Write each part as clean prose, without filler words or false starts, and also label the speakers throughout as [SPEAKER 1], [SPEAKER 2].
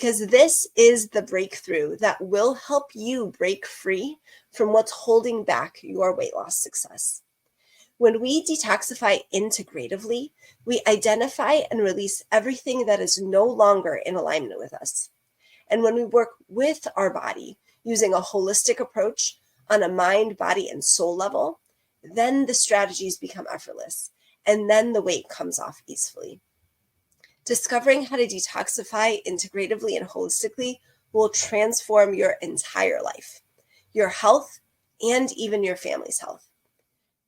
[SPEAKER 1] because this is the breakthrough that will help you break free from what's holding back your weight loss success. When we detoxify integratively, we identify and release everything that is no longer in alignment with us. And when we work with our body using a holistic approach on a mind, body, and soul level, then the strategies become effortless, and then the weight comes off easily. Discovering how to detoxify integratively and holistically will transform your entire life, your health, and even your family's health.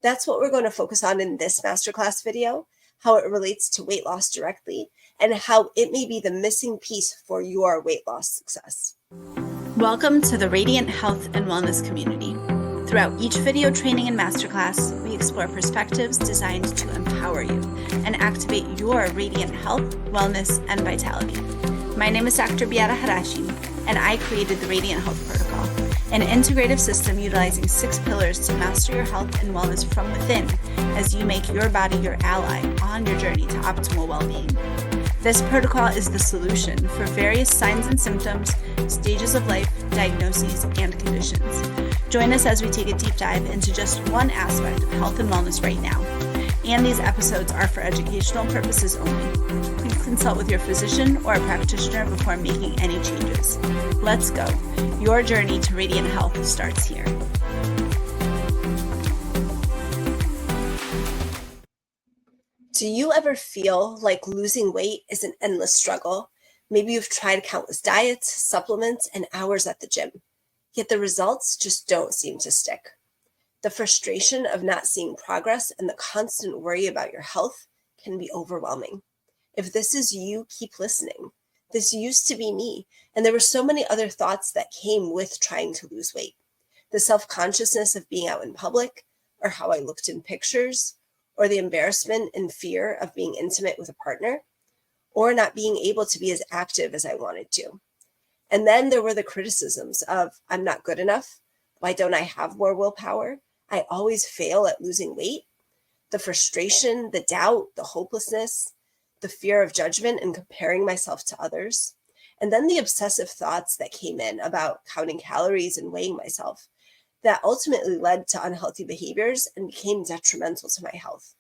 [SPEAKER 1] That's what we're going to focus on in this masterclass video, how it relates to weight loss directly, and how it may be the missing piece for your weight loss success.
[SPEAKER 2] Welcome to the Radiant Health and Wellness community. Throughout each video training and masterclass, we explore perspectives designed to empower you and activate your radiant health, wellness, and vitality. My name is Dr. Beata, and I created the Radiant Health Protocol, an integrative system utilizing 6 pillars to master your health and wellness from within as you make your body your ally on your journey to optimal well-being. This protocol is the solution for various signs and symptoms, stages of life, diagnoses, and conditions. Join us as we take a deep dive into just one aspect of health and wellness right now. And these episodes are for educational purposes only. Please consult with your physician or a practitioner before making any changes. Let's go. Your journey to radiant health starts here.
[SPEAKER 1] Do you ever feel like losing weight is an endless struggle? Maybe you've tried countless diets, supplements, and hours at the gym, yet the results just don't seem to stick. The frustration of not seeing progress and the constant worry about your health can be overwhelming. If this is you, keep listening. This used to be me, and there were so many other thoughts that came with trying to lose weight. The self-consciousness of being out in public, or how I looked in pictures, or the embarrassment and fear of being intimate with a partner, or not being able to be as active as I wanted to. And then there were the criticisms of, I'm not good enough. Why don't I have more willpower? I always fail at losing weight. The frustration, the doubt, the hopelessness, the fear of judgment and comparing myself to others. And then the obsessive thoughts that came in about counting calories and weighing myself that ultimately led to unhealthy behaviors and became detrimental to my health.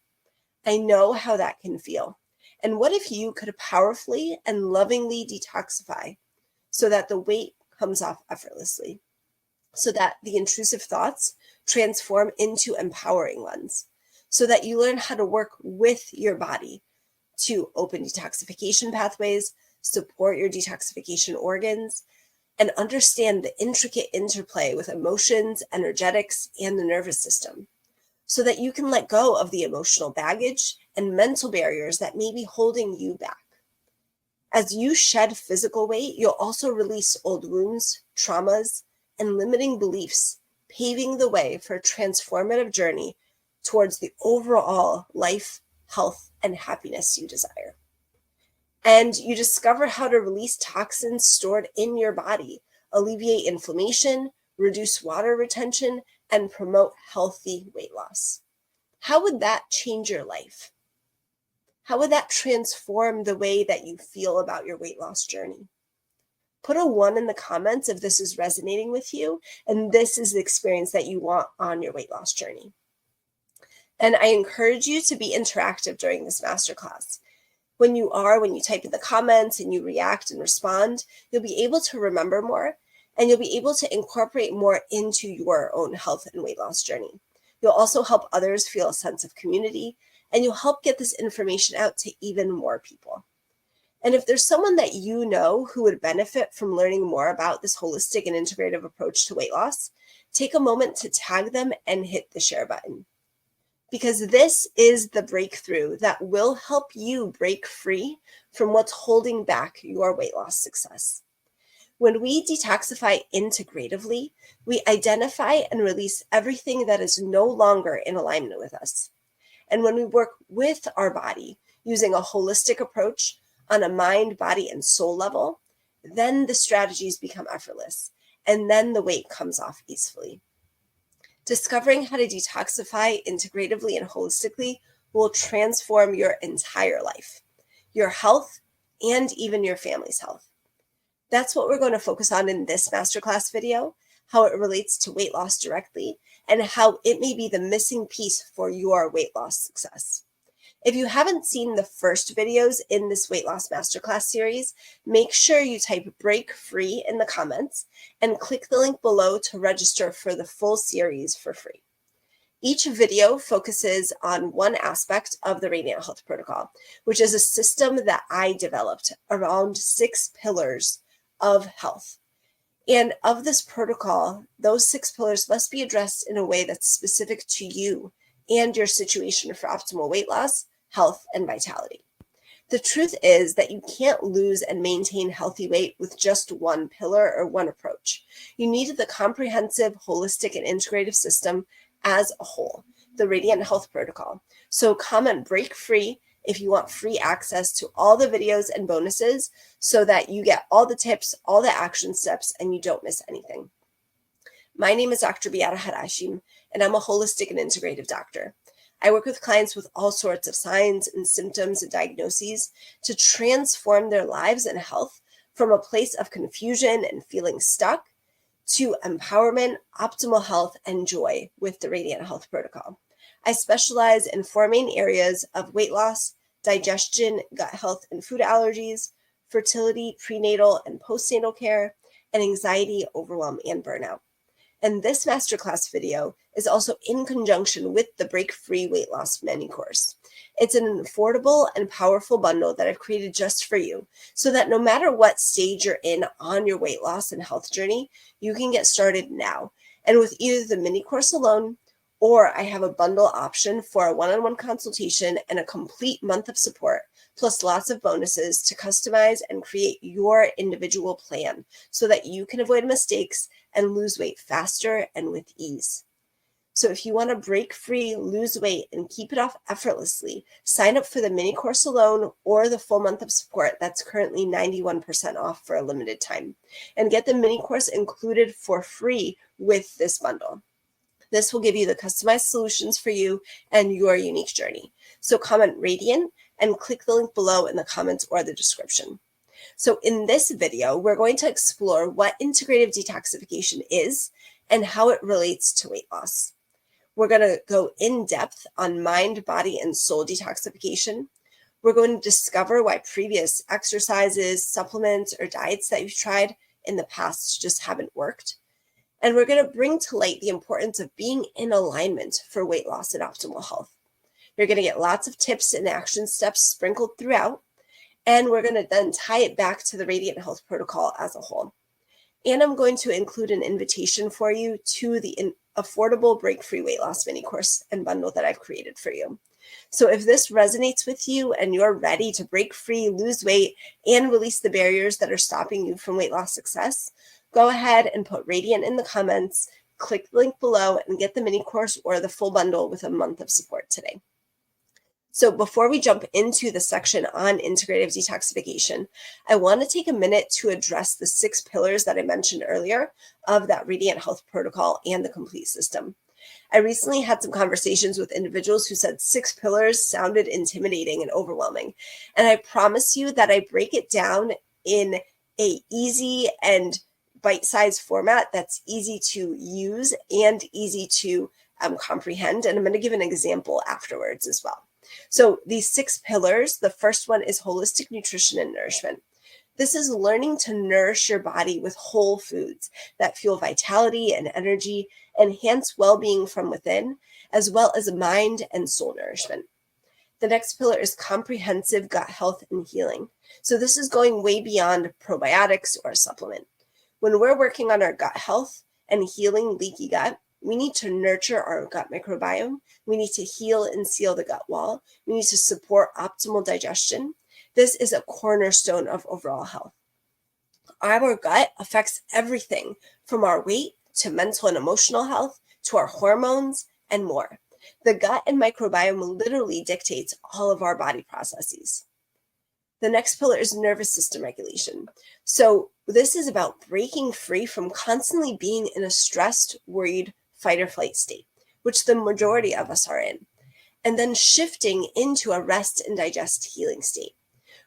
[SPEAKER 1] I know how that can feel. And what if you could powerfully and lovingly detoxify so that the weight comes off effortlessly, so that the intrusive thoughts transform into empowering ones, so that you learn how to work with your body to open detoxification pathways, support your detoxification organs, and understand the intricate interplay with emotions, energetics, and the nervous system, so that you can let go of the emotional baggage and mental barriers that may be holding you back. As you shed physical weight, you'll also release old wounds, traumas, and limiting beliefs, paving the way for a transformative journey towards the overall life, health, and happiness you desire. And you discover how to release toxins stored in your body, alleviate inflammation, reduce water retention, and promote healthy weight loss. How would that change your life? How would that transform the way that you feel about your weight loss journey? Put a 1 in the comments if this is resonating with you and this is the experience that you want on your weight loss journey. And I encourage you to be interactive during this masterclass. When you type in the comments and you react and respond, you'll be able to remember more and you'll be able to incorporate more into your own health and weight loss journey. You'll also help others feel a sense of community and you'll help get this information out to even more people. And if there's someone that you know who would benefit from learning more about this holistic and integrative approach to weight loss, take a moment to tag them and hit the share button. Because this is the breakthrough that will help you break free from what's holding back your weight loss success. When we detoxify integratively, we identify and release everything that is no longer in alignment with us. And when we work with our body using a holistic approach on a mind, body, and soul level, then the strategies become effortless, and then the weight comes off easily. Discovering how to detoxify integratively and holistically will transform your entire life, your health, and even your family's health. That's what we're going to focus on in this masterclass video, how it relates to weight loss directly, and how it may be the missing piece for your weight loss success. If you haven't seen the first videos in this weight loss masterclass series, make sure you type break free in the comments and click the link below to register for the full series for free. Each video focuses on one aspect of the Radiant Health Protocol, which is a system that I developed around 6 pillars of health. And of this protocol, those 6 pillars must be addressed in a way that's specific to you and your situation for optimal weight loss, health, and vitality. The truth is that you can't lose and maintain healthy weight with just one pillar or one approach. You need the comprehensive, holistic, and integrative system as a whole, the Radiant Health Protocol. So comment break free if you want free access to all the videos and bonuses so that you get all the tips, all the action steps, and you don't miss anything. My name is Dr. Beata Hadashim, and I'm a holistic and integrative doctor. I work with clients with all sorts of signs and symptoms and diagnoses to transform their lives and health from a place of confusion and feeling stuck to empowerment, optimal health, and joy with the Radiant Health Protocol. I specialize in 4 main areas of weight loss, digestion, gut health, and food allergies, fertility, prenatal and postnatal care, and anxiety, overwhelm, and burnout. And this masterclass video is also in conjunction with the Break Free Weight Loss Mini Course. It's an affordable and powerful bundle that I've created just for you so that no matter what stage you're in on your weight loss and health journey, you can get started now. And with either the mini course alone, or I have a bundle option for a one-on-one consultation and a complete month of support, plus lots of bonuses to customize and create your individual plan so that you can avoid mistakes and lose weight faster and with ease. So if you want to break free, lose weight, and keep it off effortlessly, sign up for the mini course alone or the full month of support that's currently 91% off for a limited time. And get the mini course included for free with this bundle. This will give you the customized solutions for you and your unique journey. So comment Radiant and click the link below in the comments or the description. So in this video, we're going to explore what integrative detoxification is and how it relates to weight loss. We're going to go in depth on mind, body, and soul detoxification. We're going to discover why previous exercises, supplements, or diets that you've tried in the past just haven't worked. And we're going to bring to light the importance of being in alignment for weight loss and optimal health. You're going to get lots of tips and action steps sprinkled throughout. And we're going to then tie it back to the Radiant Health Protocol as a whole. And I'm going to include an invitation for you to the affordable Break Free Weight Loss Mini Course and bundle that I've created for you. So if this resonates with you and you're ready to break free, lose weight, and release the barriers that are stopping you from weight loss success, go ahead and put Radiant in the comments, click the link below, and get the mini course or the full bundle with a month of support today. So before we jump into the section on integrative detoxification, I want to take a minute to address the 6 pillars that I mentioned earlier of that Radiant Health Protocol and the complete system. I recently had some conversations with individuals who said 6 pillars sounded intimidating and overwhelming. And I promise you that I break it down in a easy and bite-sized format that's easy to use and easy to comprehend. And I'm going to give an example afterwards as well. So these 6 pillars, the first one is holistic nutrition and nourishment. This is learning to nourish your body with whole foods that fuel vitality and energy, enhance well-being from within, as well as mind and soul nourishment. The next pillar is comprehensive gut health and healing. So this is going way beyond probiotics or a supplement. When we're working on our gut health and healing leaky gut, we need to nurture our gut microbiome. We need to heal and seal the gut wall. We need to support optimal digestion. This is a cornerstone of overall health. Our gut affects everything from our weight to mental and emotional health to our hormones and more. The gut and microbiome literally dictates all of our body processes. The next pillar is nervous system regulation. So this is about breaking free from constantly being in a stressed, worried, fight or flight state, which the majority of us are in, and then shifting into a rest and digest healing state.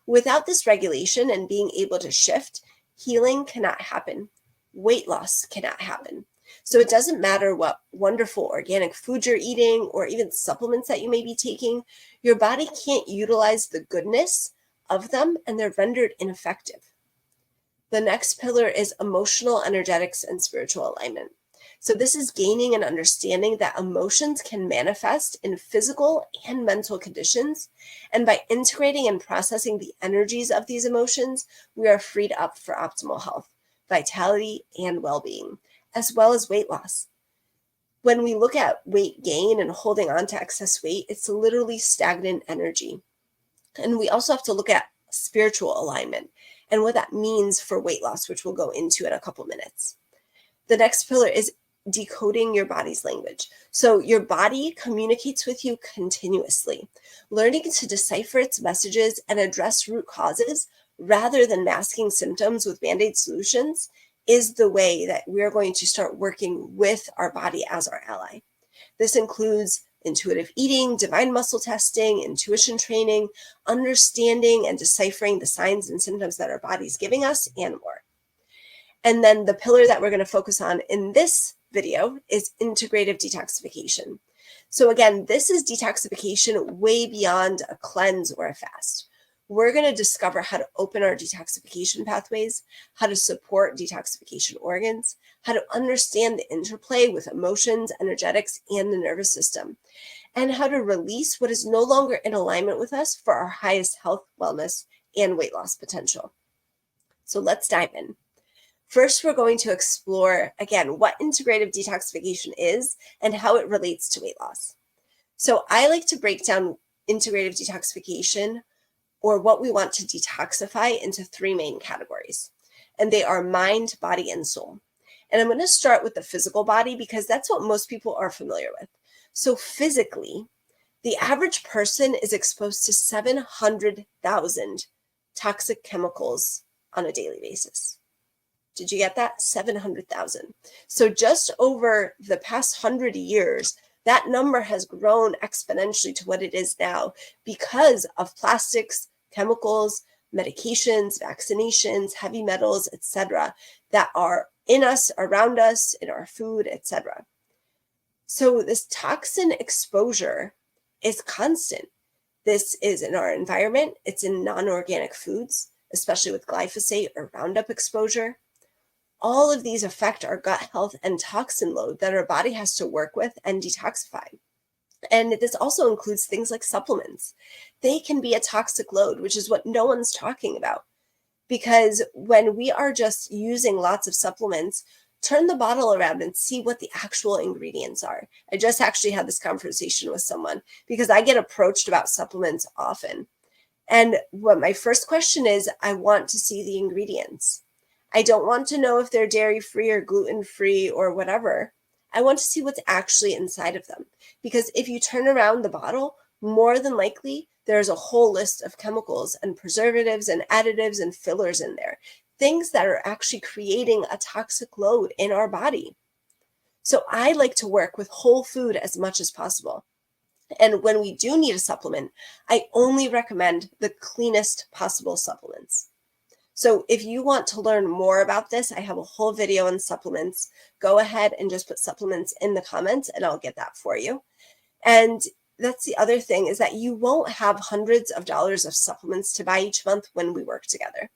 [SPEAKER 1] Without this regulation and being able to shift, healing cannot happen. Weight loss cannot happen. So it doesn't matter what wonderful organic food you're eating or even supplements that you may be taking, your body can't utilize the goodness of them and they're rendered ineffective. The next pillar is emotional, energetics, and spiritual alignment. So this is gaining an understanding that emotions can manifest in physical and mental conditions. And by integrating and processing the energies of these emotions, we are freed up for optimal health, vitality, and well-being, as well as weight loss. When we look at weight gain and holding on to excess weight, it's literally stagnant energy. And we also have to look at spiritual alignment and what that means for weight loss, which we'll go into in a couple minutes. The next pillar is decoding your body's language. So your body communicates with you continuously. Learning to decipher its messages and address root causes rather than masking symptoms with Band-Aid solutions is the way that we're going to start working with our body as our ally. This includes intuitive eating, divine muscle testing, intuition training, understanding and deciphering the signs and symptoms that our body's giving us, and more. And then the pillar that we're going to focus on in this video is integrative detoxification. So again, this is detoxification way beyond a cleanse or a fast. We're going to discover how to open our detoxification pathways, how to support detoxification organs, how to understand the interplay with emotions, energetics, and the nervous system, and how to release what is no longer in alignment with us for our highest health, wellness, and weight loss potential. So let's dive in. First, we're going to explore, again, what integrative detoxification is and how it relates to weight loss. So I like to break down integrative detoxification, or what we want to detoxify, into three main categories. And they are mind, body, and soul. And I'm going to start with the physical body because that's what most people are familiar with. So physically, the average person is exposed to 700,000 toxic chemicals on a daily basis. Did you get that? 700,000. So just over the past 100 years, that number has grown exponentially to what it is now because of plastics, chemicals, medications, vaccinations, heavy metals, etc., that are in us, around us, in our food, etc. So this toxin exposure is constant. This is in our environment. It's in non-organic foods, especially with glyphosate or Roundup exposure. All of these affect our gut health and toxin load that our body has to work with and detoxify. And this also includes things like supplements. They can be a toxic load, which is what no one's talking about. Because when we are just using lots of supplements, turn the bottle around and see what the actual ingredients are. I just actually had this conversation with someone because I get approached about supplements often. And what my first question is, I want to see the ingredients. I don't want to know if they're dairy-free or gluten-free or whatever. I want to see what's actually inside of them. Because if you turn around the bottle, more than likely, there's a whole list of chemicals and preservatives and additives and fillers in there. Things that are actually creating a toxic load in our body. So I like to work with whole food as much as possible. And when we do need a supplement, I only recommend the cleanest possible supplements. So if you want to learn more about this, I have a whole video on supplements. Go ahead and just put supplements in the comments and I'll get that for you. And that's the other thing, is that you won't have hundreds of dollars of supplements to buy each month when we work together.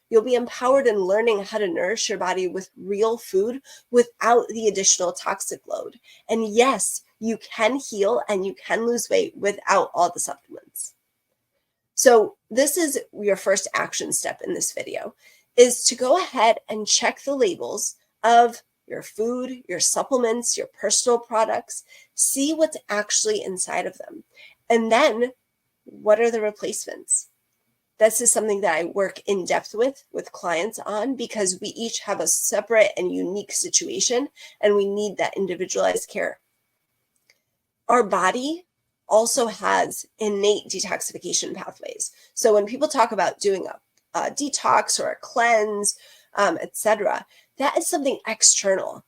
[SPEAKER 1] You'll be empowered in learning how to nourish your body with real food without the additional toxic load. And yes, you can heal and you can lose weight without all the supplements. So this is your first action step in this video, is to go ahead and check the labels of your food, your supplements, your personal products, see what's actually inside of them. And then what are the replacements? This is something that I work in depth with clients on, because we each have a separate and unique situation and we need that individualized care. Our body also has innate detoxification pathways. So when people talk about doing a detox or a cleanse, etc., that is something external.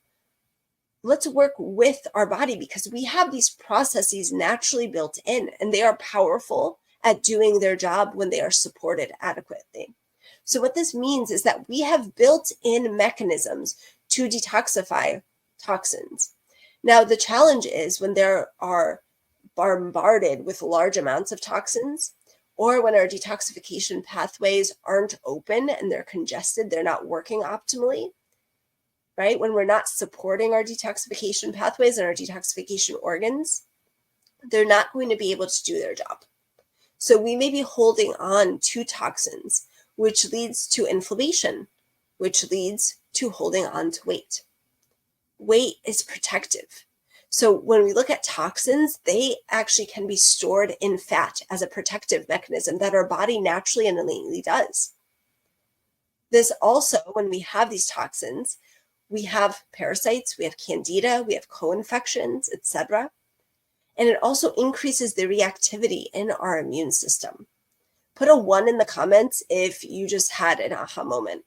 [SPEAKER 1] Let's work with our body because we have these processes naturally built in and they are powerful at doing their job when they are supported adequately. So what this means is that we have built-in mechanisms to detoxify toxins. Now, the challenge is when there are bombarded with large amounts of toxins, or when our detoxification pathways aren't open and they're congested, they're not working optimally, right? When we're not supporting our detoxification pathways and our detoxification organs, they're not going to be able to do their job. So we may be holding on to toxins, which leads to inflammation, which leads to holding on to weight. Weight is protective. So when we look at toxins, they actually can be stored in fat as a protective mechanism that our body naturally and innately does. This also, when we have these toxins, we have parasites, we have candida, we have co-infections, etc. And it also increases the reactivity in our immune system. Put a 1 in the comments if you just had an aha moment.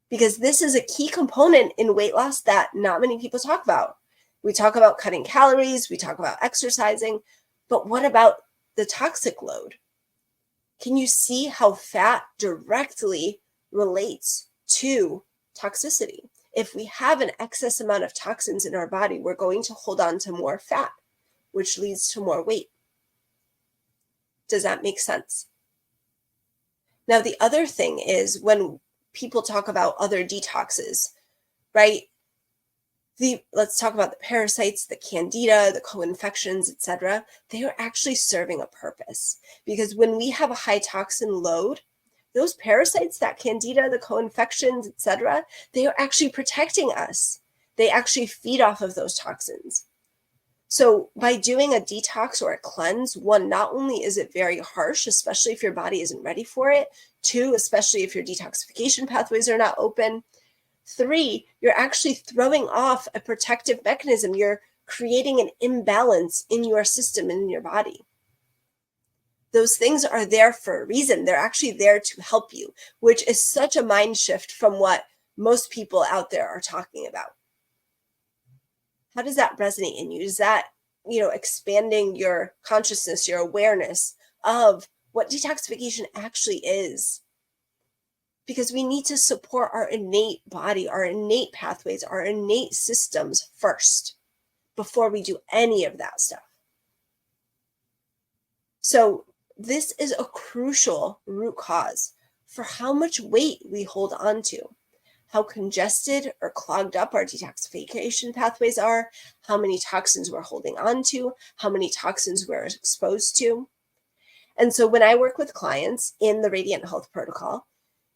[SPEAKER 1] Because this is a key component in weight loss that not many people talk about. We talk about cutting calories, we talk about exercising, but what about the toxic load? Can you see how fat directly relates to toxicity? If we have an excess amount of toxins in our body, we're going to hold on to more fat, which leads to more weight. Does that make sense? Now, the other thing is when people talk about other detoxes, right? Let's talk about the parasites, the candida, the co-infections, etc. They are actually serving a purpose, because when we have a high toxin load, those parasites, that candida, the co-infections, etc., they are actually protecting us. They actually feed off of those toxins. So by doing a detox or a cleanse, 1, not only is it very harsh, especially if your body isn't ready for it. 2, especially if your detoxification pathways are not open. 3, you're actually throwing off a protective mechanism. You're creating an imbalance in your system and in your body. Those things are there for a reason. They're actually there to help you, which is such a mind shift from what most people out there are talking about. How does that resonate in you? Is that, expanding your consciousness, your awareness of what detoxification actually is? Because we need to support our innate body, our innate pathways, our innate systems first before we do any of that stuff. So this is a crucial root cause for how much weight we hold on to, how congested or clogged up our detoxification pathways are, how many toxins we're holding on to, how many toxins we're exposed to. And so when I work with clients in the Radiant Health Protocol,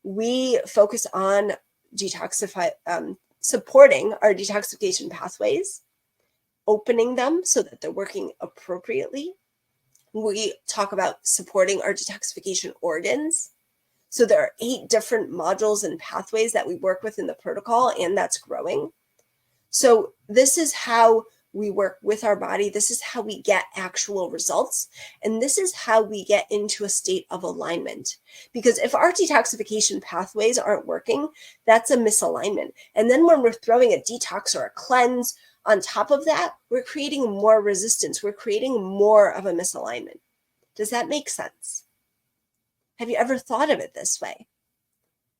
[SPEAKER 1] we focus on supporting our detoxification pathways, opening them so that they're working appropriately. We talk about supporting our detoxification organs. So there are 8 different modules and pathways that we work with in the protocol, and that's growing. So this is how we work with our body. This is how we get actual results. And this is how we get into a state of alignment. Because if our detoxification pathways aren't working, that's a misalignment. And then when we're throwing a detox or a cleanse on top of that, we're creating more resistance. We're creating more of a misalignment. Does that make sense? Have you ever thought of it this way?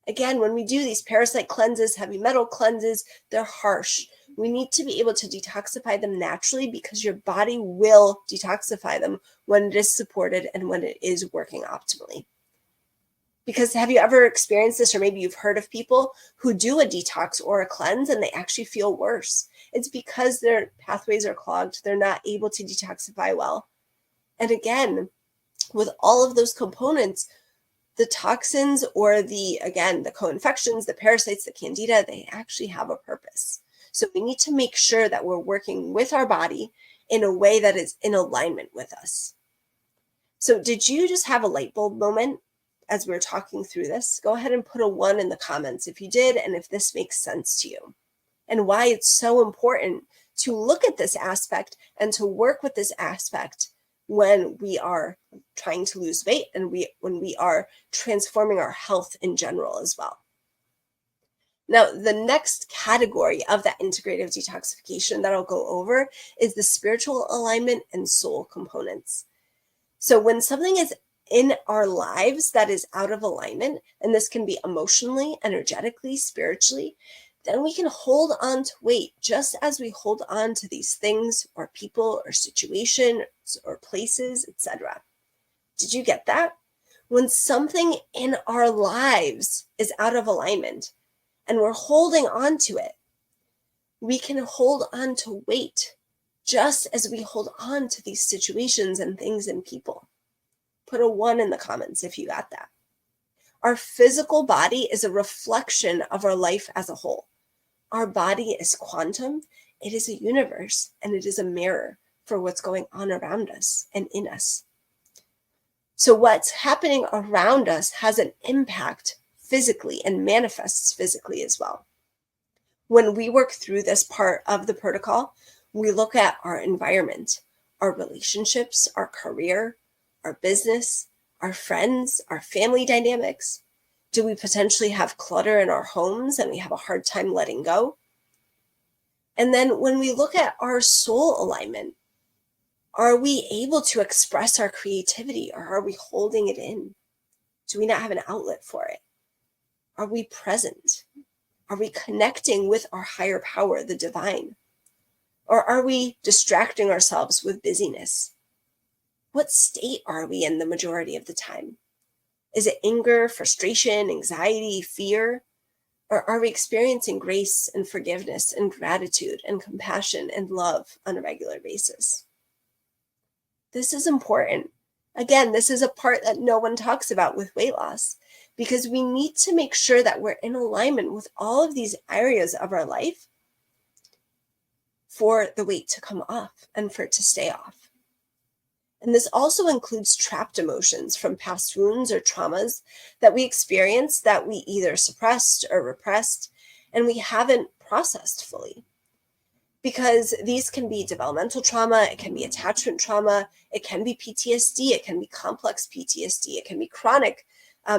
[SPEAKER 1] Again, when we do these parasite cleanses, heavy metal cleanses, they're harsh. We need to be able to detoxify them naturally because your body will detoxify them when it is supported and when it is working optimally. Because have you ever experienced this, or maybe you've heard of people who do a detox or a cleanse and they actually feel worse? It's because their pathways are clogged. They're not able to detoxify well. And again, with all of those components, the toxins or the co-infections, the parasites, the candida, they actually have a purpose. So we need to make sure that we're working with our body in a way that is in alignment with us. So did you just have a light bulb moment as we were talking through this? Go ahead and put a 1 in the comments if you did, and if this makes sense to you, and why it's so important to look at this aspect and to work with this aspect when we are trying to lose weight and when we are transforming our health in general as well. Now, the next category of that integrative detoxification that I'll go over is the spiritual alignment and soul components. So when something is in our lives that is out of alignment, and this can be emotionally, energetically, spiritually, then we can hold on to weight just as we hold on to these things or people or situations or places, etc. Did you get that? When something in our lives is out of alignment and we're holding on to it, we can hold on to weight just as we hold on to these situations and things and people. Put a 1 in the comments if you got that. Our physical body is a reflection of our life as a whole. Our body is quantum, it is a universe, and it is a mirror for what's going on around us and in us. So what's happening around us has an impact physically and manifests physically as well. When we work through this part of the protocol, we look at our environment, our relationships, our career, our business, our friends, our family dynamics. Do we potentially have clutter in our homes and we have a hard time letting go? And then when we look at our soul alignment, are we able to express our creativity or are we holding it in? Do we not have an outlet for it? Are we present? Are we connecting with our higher power, the divine? Or are we distracting ourselves with busyness? What state are we in the majority of the time? Is it anger, frustration, anxiety, fear? Or are we experiencing grace and forgiveness and gratitude and compassion and love on a regular basis? This is important. Again, this is a part that no one talks about with weight loss because we need to make sure that we're in alignment with all of these areas of our life for the weight to come off and for it to stay off. And this also includes trapped emotions from past wounds or traumas that we experienced that we either suppressed or repressed and we haven't processed fully. Because these can be developmental trauma, it can be attachment trauma, it can be PTSD, it can be complex PTSD, it can be chronic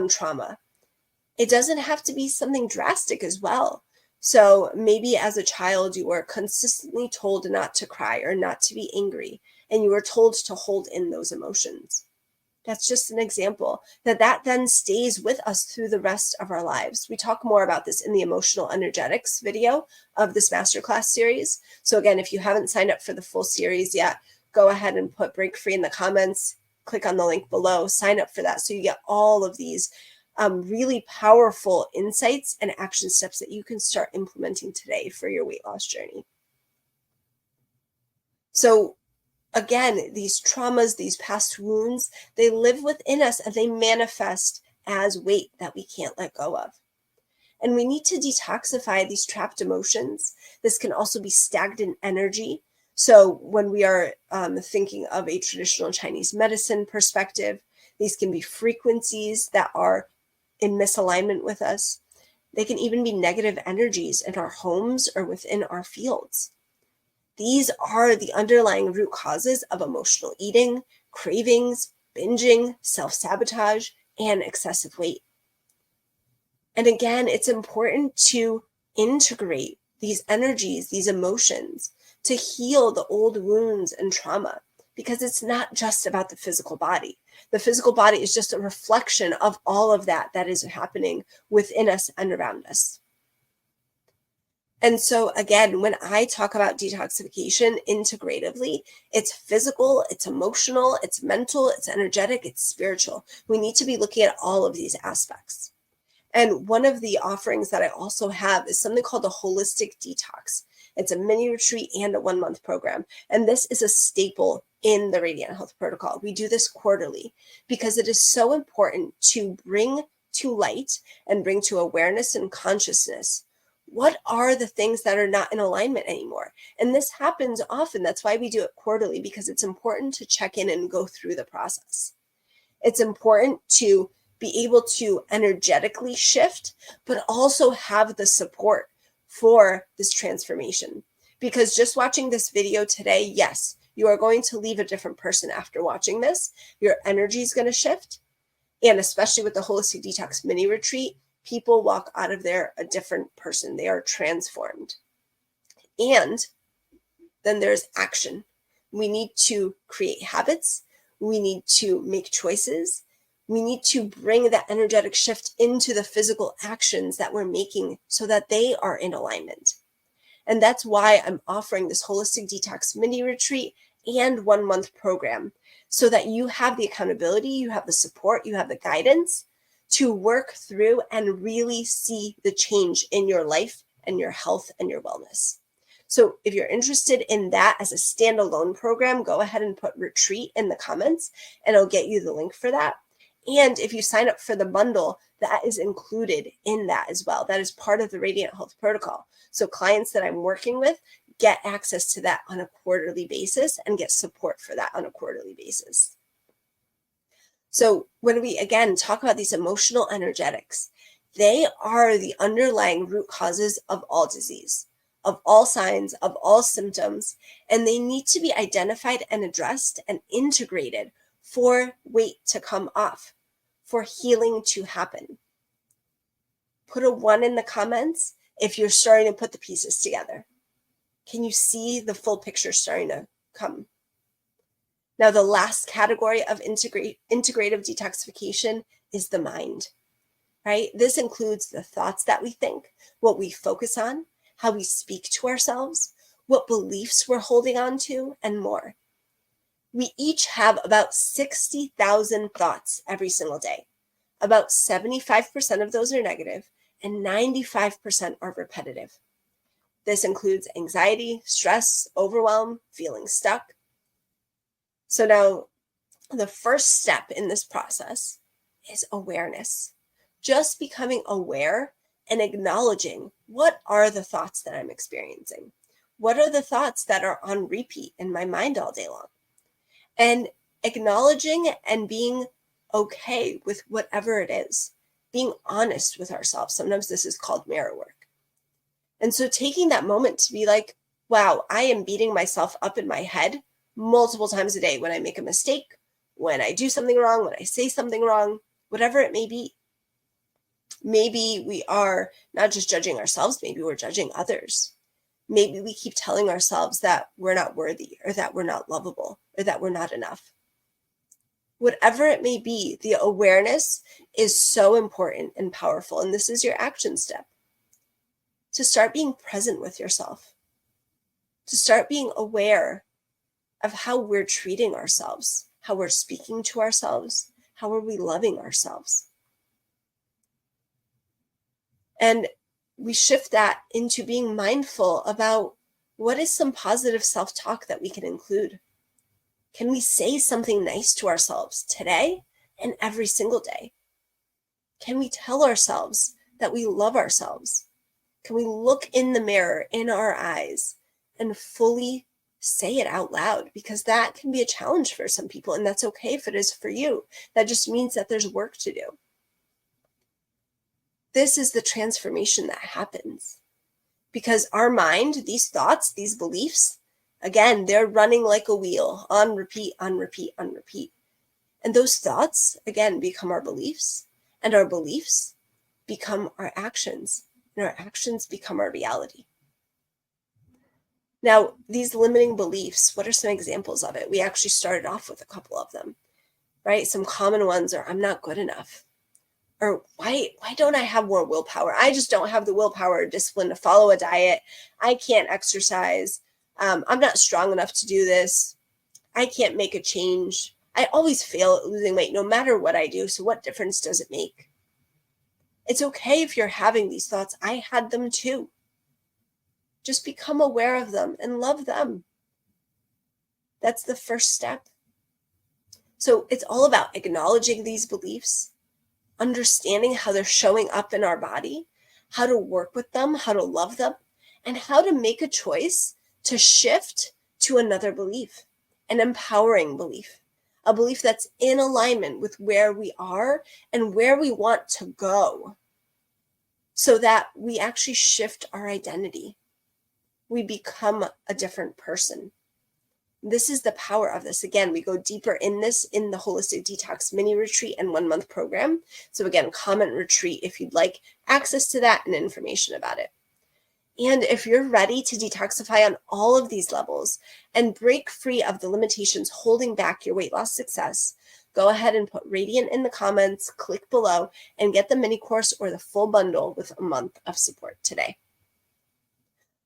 [SPEAKER 1] trauma. It doesn't have to be something drastic as well. So maybe as a child, you were consistently told not to cry or not to be angry, and you were told to hold in those emotions. That's just an example that then stays with us through the rest of our lives. We talk more about this in the emotional energetics video of this masterclass series. So again, if you haven't signed up for the full series yet, go ahead and put break free in the comments, click on the link below, sign up for that. So you get all of these really powerful insights and action steps that you can start implementing today for your weight loss journey. So again, these traumas, these past wounds, they live within us and they manifest as weight that we can't let go of. And we need to detoxify these trapped emotions. This can also be stagnant energy. So when we are thinking of a traditional Chinese medicine perspective, these can be frequencies that are in misalignment with us. They can even be negative energies in our homes or within our fields. These are the underlying root causes of emotional eating, cravings, binging, self-sabotage, and excessive weight. And again, it's important to integrate these energies, these emotions, to heal the old wounds and trauma, because it's not just about the physical body. The physical body is just a reflection of all of that is happening within us and around us. And so again, when I talk about detoxification integratively, it's physical, it's emotional, it's mental, it's energetic, it's spiritual. We need to be looking at all of these aspects. And one of the offerings that I also have is something called a holistic detox. It's a mini retreat and a 1-month program. And this is a staple in the Radiant Health Protocol. We do this quarterly because it is so important to bring to light and bring to awareness and consciousness what are the things that are not in alignment anymore. And this happens often. That's why we do it quarterly, because it's important to check in and go through the process. It's important to be able to energetically shift, but also have the support for this transformation. Because just watching this video today, yes, you are going to leave a different person after watching this. Your energy is going to shift. And especially with the Holistic Detox mini retreat, people walk out of there a different person. They are transformed. And then there's action. We need to create habits. We need to make choices. We need to bring that energetic shift into the physical actions that we're making so that they are in alignment. And that's why I'm offering this holistic detox mini retreat and 1 month program, so that you have the accountability, you have the support, you have the guidance to work through and really see the change in your life and your health and your wellness. So if you're interested in that as a standalone program, go ahead and put retreat in the comments and I'll get you the link for that. And if you sign up for the bundle, that is included in that as well. That is part of the Radiant Health Protocol. So clients that I'm working with get access to that on a quarterly basis and get support for that on a quarterly basis. So when we, again, talk about these emotional energetics, they are the underlying root causes of all disease, of all signs, of all symptoms, and they need to be identified and addressed and integrated for weight to come off, for healing to happen. Put a 1 in the comments if you're starting to put the pieces together. Can you see the full picture starting to come? Now, the last category of integrative detoxification is the mind, right? This includes the thoughts that we think, what we focus on, how we speak to ourselves, what beliefs we're holding on to, and more. We each have about 60,000 thoughts every single day. About 75% of those are negative and 95% are repetitive. This includes anxiety, stress, overwhelm, feeling stuck. So now the first step in this process is awareness. Just becoming aware and acknowledging, what are the thoughts that I'm experiencing? What are the thoughts that are on repeat in my mind all day long? And acknowledging and being okay with whatever it is, being honest with ourselves. Sometimes this is called mirror work. And so taking that moment to be like, wow, I am beating myself up in my head multiple times a day when I make a mistake, when I do something wrong, when I say something wrong, whatever it may be. Maybe we are not just judging ourselves, maybe we're judging others. Maybe we keep telling ourselves that we're not worthy, or that we're not lovable, or that we're not enough. Whatever it may be, the awareness is so important and powerful. And this is your action step. To start being present with yourself. To start being aware of how we're treating ourselves, how we're speaking to ourselves, how are we loving ourselves. And we shift that into being mindful about what is some positive self-talk that we can include. Can we say something nice to ourselves today and every single day? Can we tell ourselves that we love ourselves? Can we look in the mirror in our eyes and fully say it out loud? Because that can be a challenge for some people, and that's okay if it is for you. That just means that there's work to do. This is the transformation that happens because our mind, these thoughts, these beliefs, again, they're running like a wheel on repeat, on repeat, on repeat. And those thoughts, again, become our beliefs, and our beliefs become our actions, and our actions become our reality. Now, these limiting beliefs, what are some examples of it? We actually started off with a couple of them, right? Some common ones are, I'm not good enough. Or why don't I have more willpower? I just don't have the willpower or discipline to follow a diet. I can't exercise. I'm not strong enough to do this. I can't make a change. I always fail at losing weight no matter what I do. So what difference does it make? It's okay if you're having these thoughts. I had them too. Just become aware of them and love them. That's the first step. So it's all about acknowledging these beliefs, understanding how they're showing up in our body, how to work with them, how to love them, and how to make a choice to shift to another belief, an empowering belief, a belief that's in alignment with where we are and where we want to go, so that we actually shift our identity. We become a different person. This is the power of this. Again, we go deeper in this in the Holistic Detox mini retreat and 1 month program. So again, comment retreat if you'd like access to that and information about it. And if you're ready to detoxify on all of these levels and break free of the limitations holding back your weight loss success, go ahead and put Radiant in the comments, click below, and get the mini course or the full bundle with a month of support today.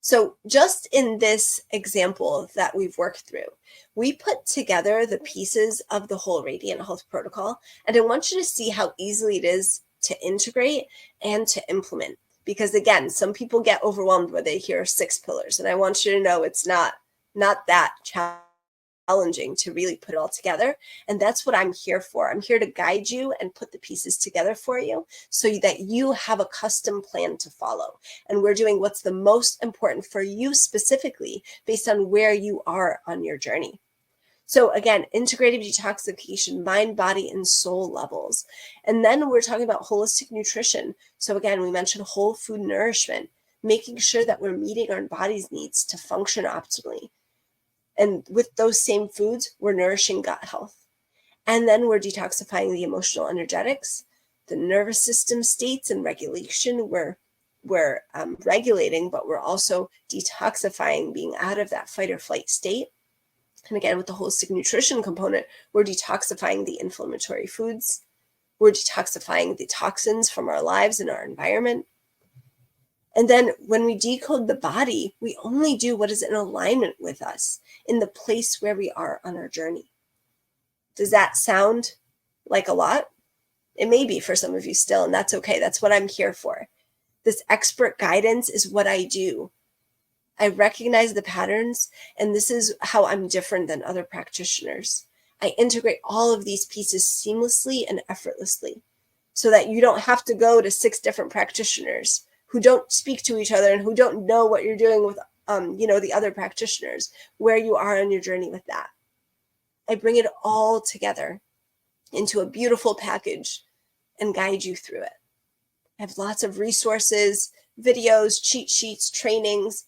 [SPEAKER 1] So just in this example that we've worked through, we put together the pieces of the whole Radiant Health protocol, and I want you to see how easily it is to integrate and to implement. Because again, some people get overwhelmed when they hear 6 pillars, and I want you to know it's not that challenging to really put it all together. And that's what I'm here for. I'm here to guide you and put the pieces together for you so that you have a custom plan to follow. And we're doing what's the most important for you specifically based on where you are on your journey. So again, integrative detoxification, mind, body, and soul levels. And then we're talking about holistic nutrition. So again, we mentioned whole food nourishment, making sure that we're meeting our body's needs to function optimally. And with those same foods, we're nourishing gut health. And then we're detoxifying the emotional energetics, the nervous system states and regulation. We're regulating, but we're also detoxifying, being out of that fight or flight state. And again, with the holistic nutrition component, we're detoxifying the inflammatory foods. We're detoxifying the toxins from our lives and our environment. And then when we decode the body, we only do what is in alignment with us in the place where we are on our journey. Does that sound like a lot? It may be for some of you still, and that's okay. That's what I'm here for. This expert guidance is what I do. I recognize the patterns, and this is how I'm different than other practitioners. I integrate all of these pieces seamlessly and effortlessly so that you don't have to go to 6 different practitioners who don't speak to each other and who don't know what you're doing with the other practitioners, where you are on your journey with that. I bring it all together into a beautiful package and guide you through it. I have lots of resources, videos, cheat sheets, trainings.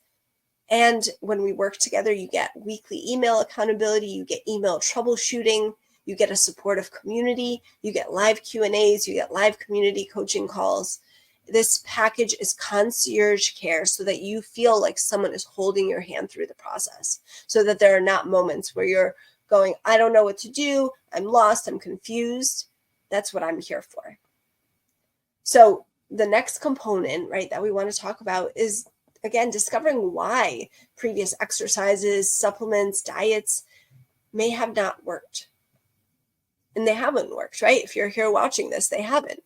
[SPEAKER 1] And when we work together, you get weekly email accountability, you get email troubleshooting, you get a supportive community, you get live Q&As, you get live community coaching calls. This package is concierge care so that you feel like someone is holding your hand through the process, so that there are not moments where you're going, I don't know what to do, I'm lost, I'm confused. That's what I'm here for. So the next component, right, that we want to talk about is, again, discovering why previous exercises, supplements, diets may have not worked. And they haven't worked, right? If you're here watching this, they haven't.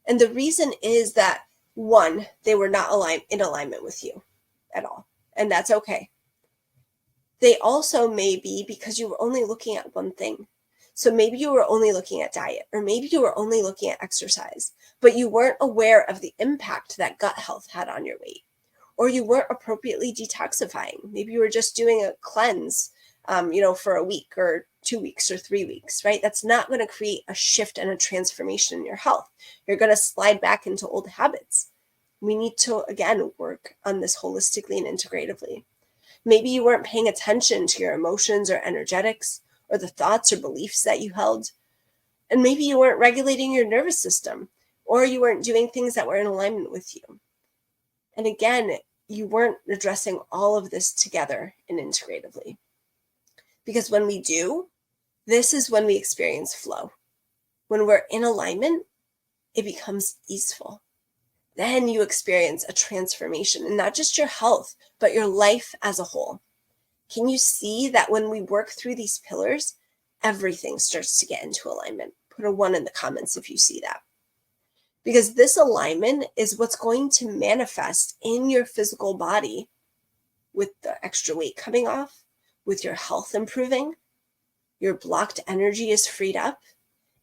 [SPEAKER 1] And the reason is that, one, they were not in alignment with you at all. And that's okay. They also may be because you were only looking at one thing. So maybe you were only looking at diet, or maybe you were only looking at exercise, but you weren't aware of the impact that gut health had on your weight. Or you weren't appropriately detoxifying. Maybe you were just doing a cleanse, for a week or 2 weeks or 3 weeks, right? That's not going to create a shift and a transformation in your health. You're going to slide back into old habits. We need to, again, work on this holistically and integratively. Maybe you weren't paying attention to your emotions or energetics or the thoughts or beliefs that you held. And maybe you weren't regulating your nervous system, or you weren't doing things that were in alignment with you. And again, you weren't addressing all of this together and integratively. Because when we do, this is when we experience flow. When we're in alignment, it becomes easeful. Then you experience a transformation in not just your health, but your life as a whole. Can you see that when we work through these pillars, everything starts to get into alignment? Put a 1 in the comments if you see that. Because this alignment is what's going to manifest in your physical body with the extra weight coming off, with your health improving, your blocked energy is freed up,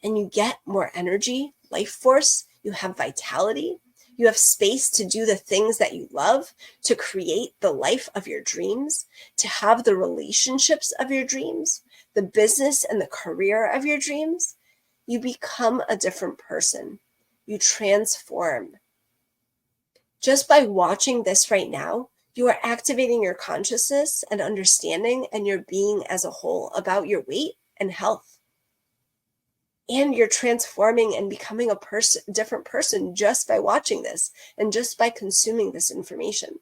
[SPEAKER 1] and you get more energy, life force, you have vitality, you have space to do the things that you love, to create the life of your dreams, to have the relationships of your dreams, the business and the career of your dreams. You become a different person. You transform. Just by watching this right now, you are activating your consciousness and understanding and your being as a whole about your weight and health. And you're transforming and becoming a different person just by watching this and just by consuming this information.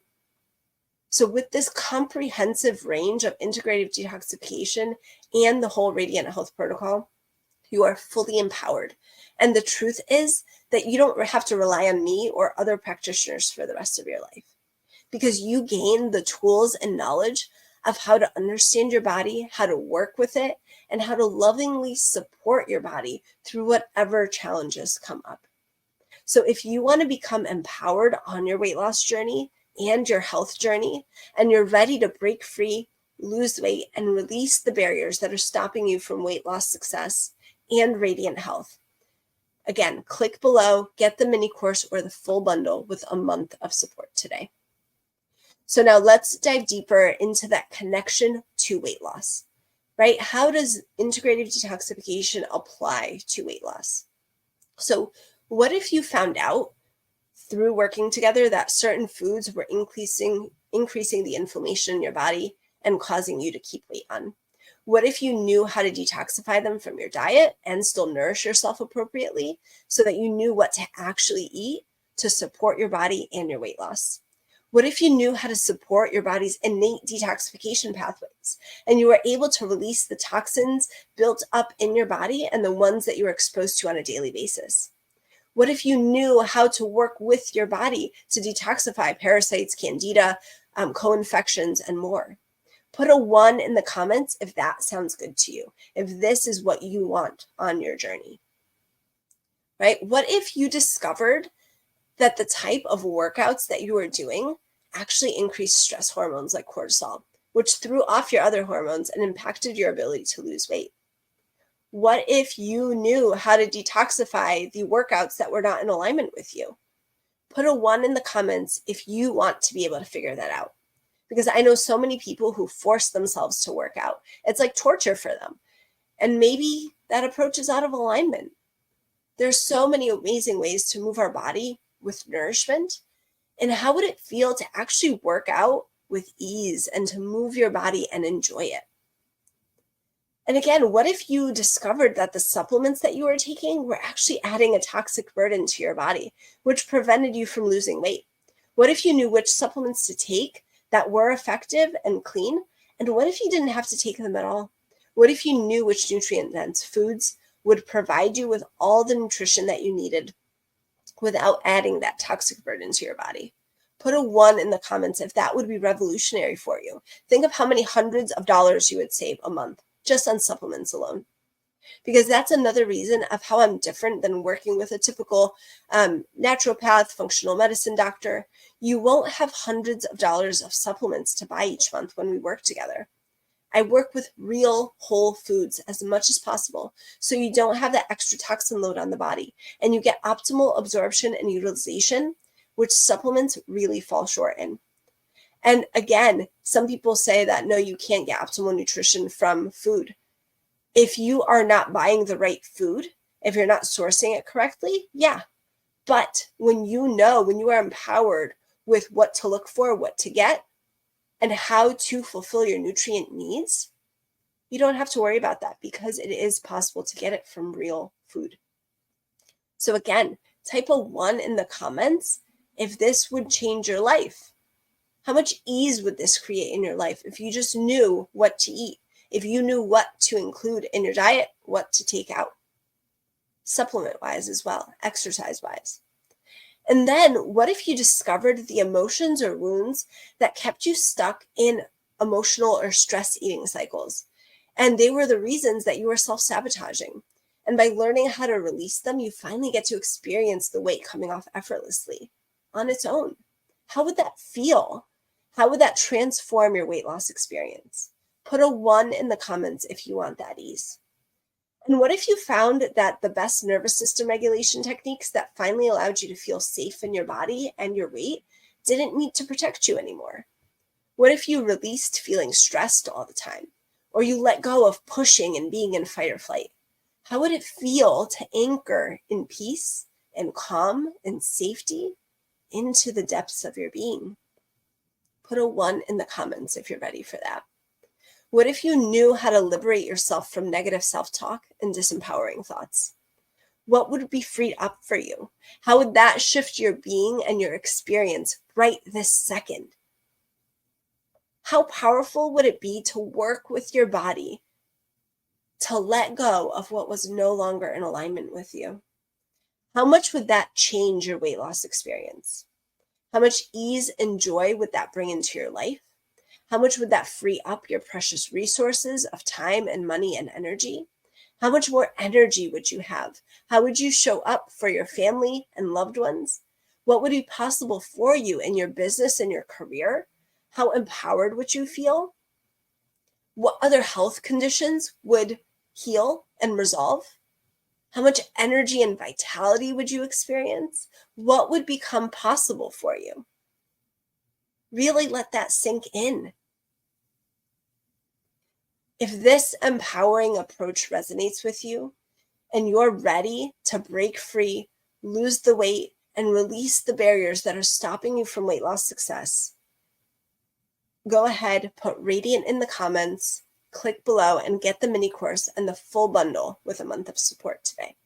[SPEAKER 1] So with this comprehensive range of integrative detoxification and the whole Radiant Health protocol, you are fully empowered. And the truth is that you don't have to rely on me or other practitioners for the rest of your life, because you gain the tools and knowledge of how to understand your body, how to work with it, and how to lovingly support your body through whatever challenges come up. So if you want to become empowered on your weight loss journey and your health journey, and you're ready to break free, lose weight, and release the barriers that are stopping you from weight loss success and radiant health, again, click below, get the mini course or the full bundle with a month of support today. So now let's dive deeper into that connection to weight loss, right? How does integrative detoxification apply to weight loss? So what if you found out through working together that certain foods were increasing the inflammation in your body and causing you to keep weight on? What if you knew how to detoxify them from your diet and still nourish yourself appropriately so that you knew what to actually eat to support your body and your weight loss? What if you knew how to support your body's innate detoxification pathways and you were able to release the toxins built up in your body and the ones that you were exposed to on a daily basis? What if you knew how to work with your body to detoxify parasites, candida, co-infections, and more? Put a 1 in the comments if that sounds good to you, if this is what you want on your journey, right? What if you discovered that the type of workouts that you were doing actually increased stress hormones like cortisol, which threw off your other hormones and impacted your ability to lose weight? What if you knew how to detoxify the workouts that were not in alignment with you? Put a 1 in the comments if you want to be able to figure that out. Because I know so many people who force themselves to work out. It's like torture for them. And maybe that approach is out of alignment. There's so many amazing ways to move our body with nourishment. And how would it feel to actually work out with ease and to move your body and enjoy it? And again, what if you discovered that the supplements that you were taking were actually adding a toxic burden to your body, which prevented you from losing weight? What if you knew which supplements to take that were effective and clean? And what if you didn't have to take them at all? What if you knew which nutrient-dense foods would provide you with all the nutrition that you needed without adding that toxic burden to your body? Put a 1 in the comments if that would be revolutionary for you. Think of how many hundreds of dollars you would save a month just on supplements alone. Because that's another reason of how I'm different than working with a typical naturopath, functional medicine doctor. You won't have hundreds of dollars of supplements to buy each month when we work together. I work with real whole foods as much as possible so you don't have that extra toxin load on the body and you get optimal absorption and utilization, which supplements really fall short in. And again, some people say that, no, you can't get optimal nutrition from food. If you are not buying the right food, if you're not sourcing it correctly, yeah. But when you are empowered with what to look for, what to get, and how to fulfill your nutrient needs, you don't have to worry about that because it is possible to get it from real food. So again, type a 1 in the comments if this would change your life. How much ease would this create in your life if you just knew what to eat, if you knew what to include in your diet, what to take out, supplement-wise as well, exercise-wise? And then what if you discovered the emotions or wounds that kept you stuck in emotional or stress eating cycles? And they were the reasons that you were self-sabotaging. And by learning how to release them, you finally get to experience the weight coming off effortlessly on its own. How would that feel? How would that transform your weight loss experience? Put a 1 in the comments if you want that ease. And what if you found that the best nervous system regulation techniques that finally allowed you to feel safe in your body and your weight didn't need to protect you anymore? What if you released feeling stressed all the time? Or you let go of pushing and being in fight or flight? How would it feel to anchor in peace and calm and safety into the depths of your being? Put a 1 in the comments if you're ready for that. What if you knew how to liberate yourself from negative self-talk and disempowering thoughts? What would be freed up for you? How would that shift your being and your experience right this second? How powerful would it be to work with your body to let go of what was no longer in alignment with you? How much would that change your weight loss experience? How much ease and joy would that bring into your life? How much would that free up your precious resources of time and money and energy? How much more energy would you have? How would you show up for your family and loved ones? What would be possible for you in your business and your career? How empowered would you feel? What other health conditions would heal and resolve? How much energy and vitality would you experience? What would become possible for you? Really let that sink in. If this empowering approach resonates with you and you're ready to break free, lose the weight, and release the barriers that are stopping you from weight loss success, go ahead, put Radiant in the comments, click below, and get the mini course and the full bundle with a month of support today.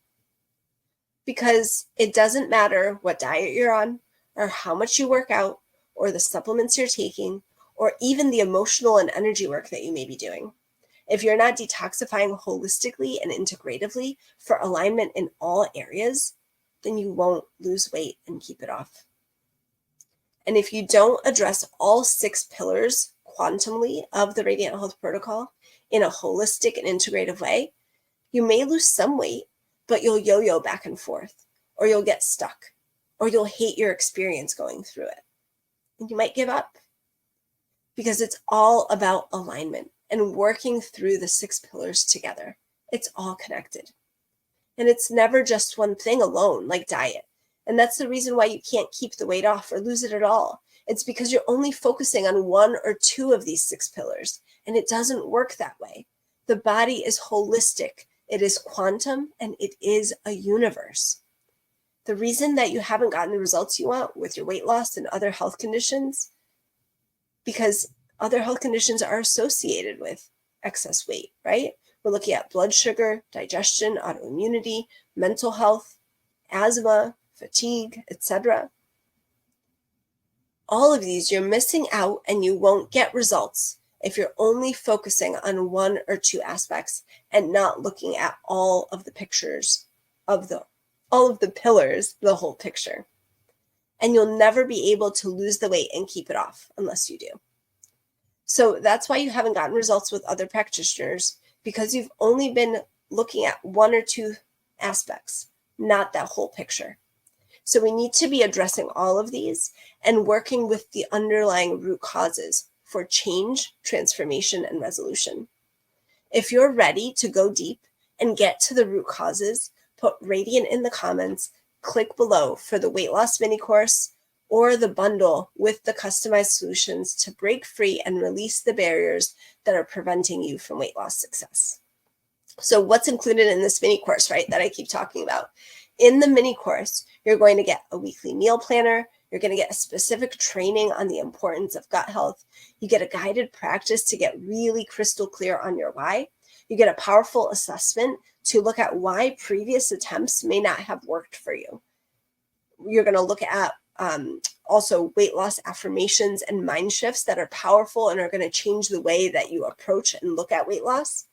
[SPEAKER 1] Because it doesn't matter what diet you're on, or how much you work out, or the supplements you're taking, or even the emotional and energy work that you may be doing. If you're not detoxifying holistically and integratively for alignment in all areas, then you won't lose weight and keep it off. And if you don't address all 6 pillars quantumly of the Radiant Health Protocol in a holistic and integrative way, you may lose some weight, but you'll yo-yo back and forth, or you'll get stuck, or you'll hate your experience going through it. And you might give up, because it's all about alignment and working through the 6 pillars together. It's all connected. And it's never just one thing alone, like diet. And that's the reason why you can't keep the weight off or lose it at all. It's because you're only focusing on 1 or 2 of these 6 pillars, and it doesn't work that way. The body is holistic, it is quantum, and it is a universe. The reason that you haven't gotten the results you want with your weight loss and other health conditions, because other health conditions are associated with excess weight, right? We're looking at blood sugar, digestion, autoimmunity, mental health, asthma, fatigue, etc. All of these you're missing out, and you won't get results if you're only focusing on 1 or 2 aspects and not looking at all of the pictures of all of the pillars, the whole picture. And you'll never be able to lose the weight and keep it off unless you do. So that's why you haven't gotten results with other practitioners, because you've only been looking at 1 or 2 aspects, not that whole picture. So we need to be addressing all of these and working with the underlying root causes for change, transformation, and resolution. If you're ready to go deep and get to the root causes, put Radiant in the comments, click below for the weight loss mini course or the bundle with the customized solutions to break free and release the barriers that are preventing you from weight loss success. So what's included in this mini course, right, that I keep talking about? In the mini course, you're going to get a weekly meal planner. You're going to get a specific training on the importance of gut health. You get a guided practice to get really crystal clear on your why. You get a powerful assessment to look at why previous attempts may not have worked for you. You're going to look at also weight loss affirmations and mind shifts that are powerful and are going to change the way that you approach and look at weight loss.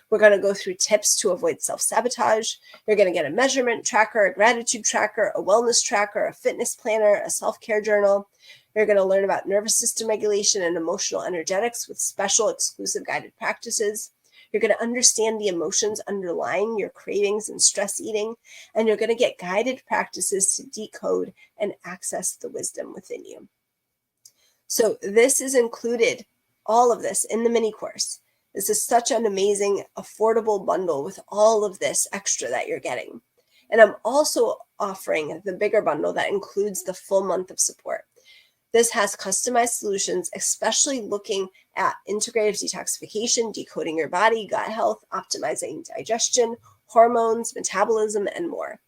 [SPEAKER 1] We're going to go through tips to avoid self-sabotage. You're going to get a measurement tracker, a gratitude tracker, a wellness tracker, a fitness planner, a self-care journal. You're going to learn about nervous system regulation and emotional energetics with special exclusive guided practices. You're going to understand the emotions underlying your cravings and stress eating, and you're going to get guided practices to decode and access the wisdom within you. So this is included, all of this, in the mini course. This is such an amazing, affordable bundle with all of this extra that you're getting. And I'm also offering the bigger bundle that includes the full month of support. This has customized solutions, especially looking at integrative detoxification, decoding your body, gut health, optimizing digestion, hormones, metabolism, and more.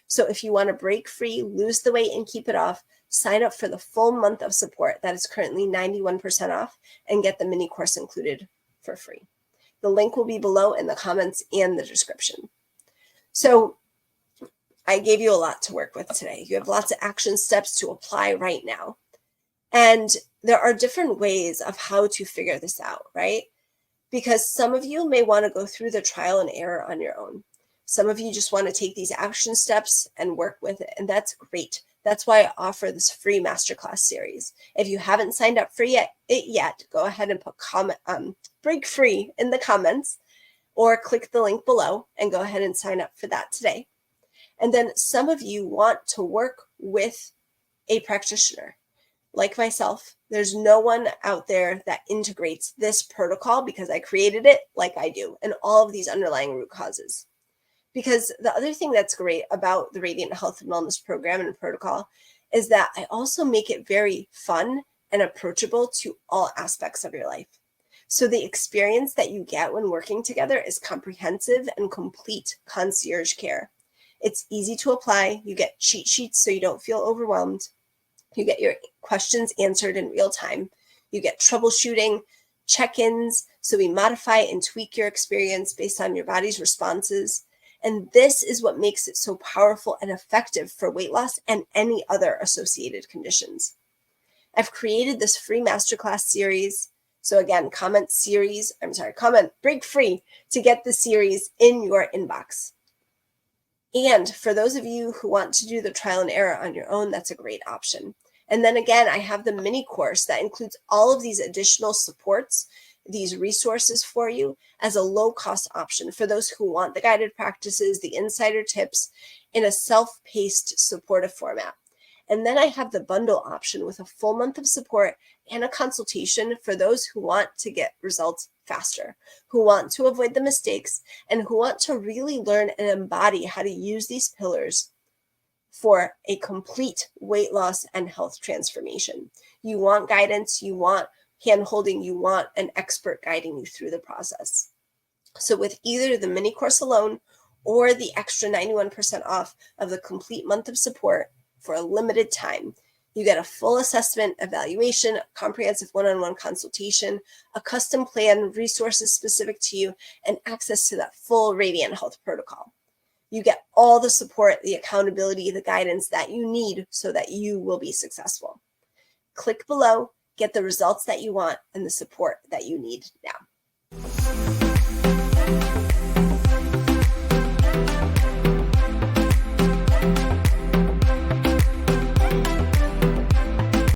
[SPEAKER 1] So if you want to break free, lose the weight, and keep it off, sign up for the full month of support that is currently 91% off and get the mini course included for free. The link will be below in the comments and the description. So I gave you a lot to work with today. You have lots of action steps to apply right now. And there are different ways of how to figure this out, right? Because some of you may want to go through the trial and error on your own. Some of you just want to take these action steps and work with it, and that's great. That's why I offer this free masterclass series. If you haven't signed up for it yet, go ahead and put break free in the comments, or click the link below and go ahead and sign up for that today. And then some of you want to work with a practitioner. Like myself, there's no one out there that integrates this protocol because I created it like I do, and all of these underlying root causes. Because the other thing that's great about the Radiant Health and Wellness program and protocol is that I also make it very fun and approachable to all aspects of your life. So the experience that you get when working together is comprehensive and complete concierge care. It's easy to apply. You get cheat sheets so you don't feel overwhelmed. You get your questions answered in real time. You get troubleshooting, check-ins, so we modify and tweak your experience based on your body's responses. And this is what makes it so powerful and effective for weight loss and any other associated conditions. I've created this free masterclass series. So again, comment break free to get the series in your inbox. And for those of you who want to do the trial and error on your own, that's a great option. And then again, I have the mini course that includes all of these additional supports, these resources for you as a low-cost option for those who want the guided practices, the insider tips in a self-paced supportive format. And then I have the bundle option with a full month of support and a consultation for those who want to get results faster, who want to avoid the mistakes, and who want to really learn and embody how to use these pillars for a complete weight loss and health transformation. You want guidance, you want hand-holding, you want an expert guiding you through the process. So with either the mini course alone or the extra 91% off of the complete month of support for a limited time, you get a full assessment, evaluation, a comprehensive one-on-one consultation, a custom plan, resources specific to you, and access to that full Radiant Health protocol. You get all the support, the accountability, the guidance that you need so that you will be successful. Click below, get the results that you want and the support that you need now.